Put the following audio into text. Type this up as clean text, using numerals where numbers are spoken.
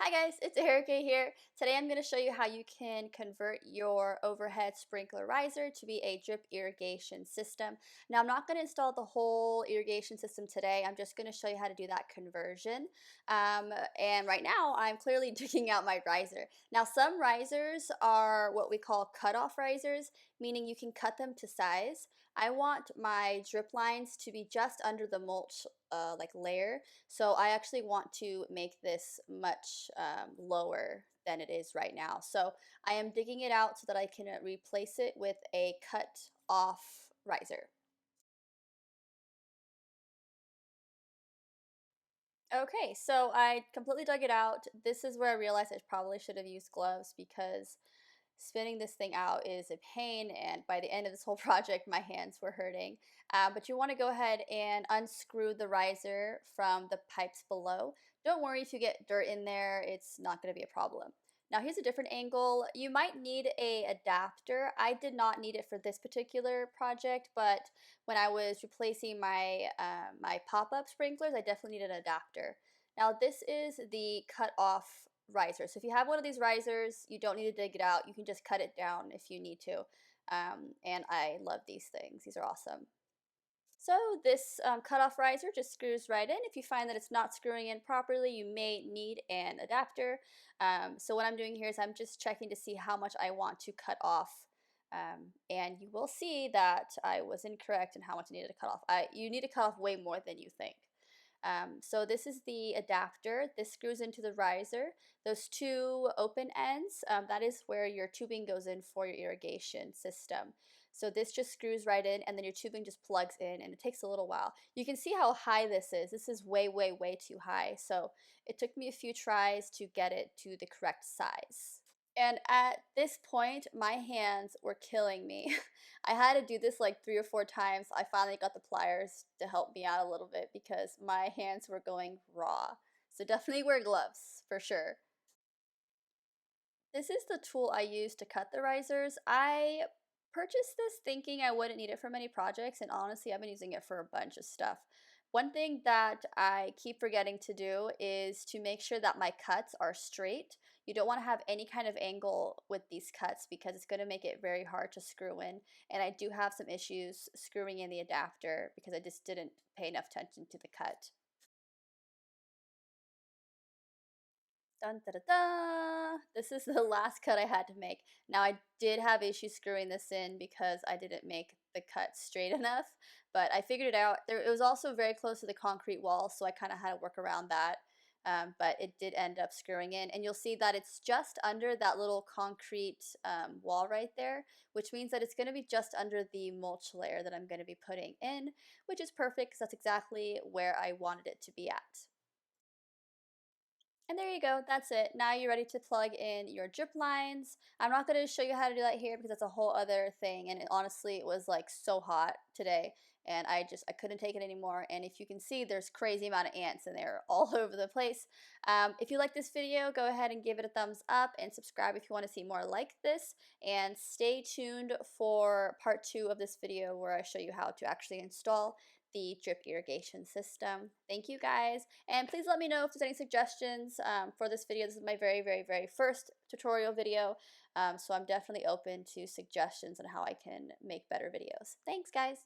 Hi guys, it's Erica here. Today I'm going to show you how you can convert your overhead sprinkler riser to be a drip irrigation system. Now I'm not going to install the whole irrigation system today. I'm just going to show you how to do that conversion. And right now I'm clearly digging out my riser. Now some risers are what we call cutoff risers, meaning you can cut them to size. I want my drip lines to be just under the mulch layer. So I actually want to make this much lower than it is right now. So I am digging it out so that I can replace it with a cut off riser. Okay, so I completely dug it out. This is where I realized I probably should have used gloves because spinning this thing out is a pain, and by the end of this whole project my hands were hurting. But you want to go ahead and unscrew the riser from the pipes below. Don't worry if you get dirt in there, it's not going to be a problem. Now here's a different angle. You might need a adapter. I did not need it for this particular project, but when I was replacing my pop-up sprinklers, I definitely need an adapter. Now this is the cut off riser. So if you have one of these risers, you don't need to dig it out. You can just cut it down if you need to. And I love these things. These are awesome. So this cutoff riser just screws right in. If you find that it's not screwing in properly, you may need an adapter. So what I'm doing here is I'm just checking to see how much I want to cut off. And you will see that I was incorrect in how much I needed to cut off. You need to cut off way more than you think. So this is the adapter. This screws into the riser. Those two open ends, that is where your tubing goes in for your irrigation system. So this just screws right in, and then your tubing just plugs in, and it takes a little while. You can see how high this is. This is way, way, way too high. So it took me a few tries to get it to the correct size. And at this point, my hands were killing me. I had to do this like 3 or 4 times. I finally got the pliers to help me out a little bit because my hands were going raw. So definitely wear gloves for sure. This is the tool I use to cut the risers. I purchased this thinking I wouldn't need it for many projects, and honestly, I've been using it for a bunch of stuff. One thing that I keep forgetting to do is to make sure that my cuts are straight. You don't want to have any kind of angle with these cuts because it's going to make it very hard to screw in. And I do have some issues screwing in the adapter because I just didn't pay enough attention to the cut. Dun, da, da, da. This is the last cut I had to make. Now I did have issues screwing this in because I didn't make the cut straight enough, but I figured it out. It was also very close to the concrete wall, so I kind of had to work around that. But it did end up screwing in, and you'll see that it's just under that little concrete wall right there, which means that it's going to be just under the mulch layer that I'm going to be putting in, which is perfect because that's exactly where I wanted it to be at. And there you go, that's it. Now you're ready to plug in your drip lines. I'm not going to show you how to do that here because that's a whole other thing, and honestly it was like so hot today and I couldn't take it anymore. And if you can see, there's crazy amount of ants and they're all over the place. If you like this video, go ahead and give it a thumbs up and subscribe if you want to see more like this, and stay tuned for part 2 of this video where I show you how to actually install the drip irrigation system. Thank you guys, and please let me know if there's any suggestions for this video. This is my very, very, very first tutorial video, so I'm definitely open to suggestions on how I can make better videos. Thanks guys!